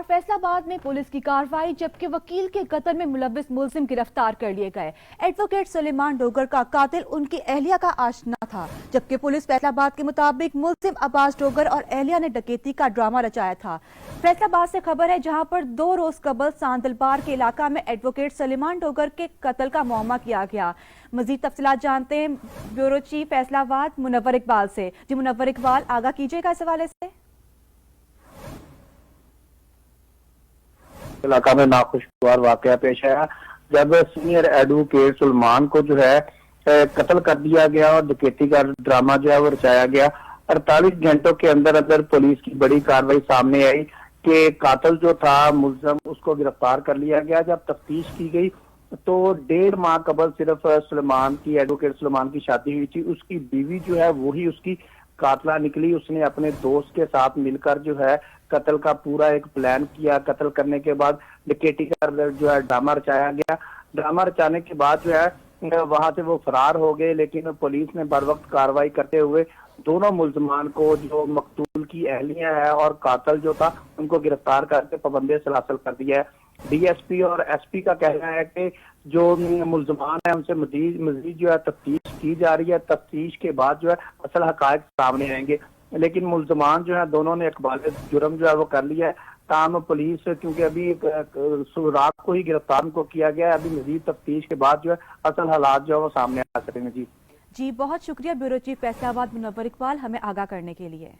फैसलाबाद में पुलिस की कार्रवाई, जबकि वकील के कत्ल में मुलव्विस मुलजिम गिरफ्तार कर लिए गए। एडवोकेट सुलेमान डोगर का कातिल उनकी अहलिया का आशना था, जबकि पुलिस फैसलाबाद के मुताबिक मुलजिम अब्बास डोगर और अहलिया ने डकैती का ड्रामा रचाया था। फैसलाबाद से खबर है, जहां पर 2 रोज कबल सांदलबार के इलाका में एडवोकेट सुलेमान डोगर के कत्ल का मुआमा किया गया। मजीद तफसीलात जानते हैं ब्यूरो चीफ फैसलाबाद मुनव्वर इकबाल से। जी मुनव्वर इकबाल, आगाह कीजिएगा इस हवाले से। इलाका में नाखुशगवार वाकया पेश आया जब सीनियर एडवोकेट सुलेमान को जो है कत्ल कर दिया गया और डकैती का ड्रामा जो है वो रचाया गया। 48 घंटों के अंदर अंदर पुलिस की बड़ी कार्रवाई सामने आई कि कातिल जो था मुलजम, उसको गिरफ्तार कर लिया गया। जब तफ्तीश की गई तो 1.5 माह कबल सिर्फ सुलेमान की, एडवोकेट सुलेमान की शादी हुई थी। उसकी बीवी जो है वही उसकी कातला निकली। उसने अपने दोस्त के साथ मिलकर जो है कत्ल का पूरा एक प्लान किया। कत्ल करने के बाद डकैती का जो है ड्रामा रचाया गया। ड्रामा रचाने के बाद जो है वहां से वो फरार हो गए, लेकिन पुलिस ने बर वक्त कार्रवाई करते हुए दोनों मुलजमान को, जो मकतूल की अहलिया है और कातिल जो था, उनको गिरफ्तार करके पाबंदे सलासल कर दिया है। डीएसपी और एसपी का कहना है कि जो मुलजमान है उनसे मजीद जो है तफ्तीश की जा रही है। तफ्तीश के बाद जो है असल हकायक सामने आएंगे, लेकिन मुलजमान जो है दोनों ने इकबाल जुर्म जो है वो कर लिया है। ताम पुलिस, क्योंकि अभी रात को ही गिरफ्तार को किया गया है, अभी मजीद तफ्तीश के बाद जो है असल हालात जो है वो सामने आ सकेंगे। जी बहुत शुक्रिया ब्यूरो चीफ फैसलाबाद मुनव्वर इकबाल, हमें आगाह करने के लिए।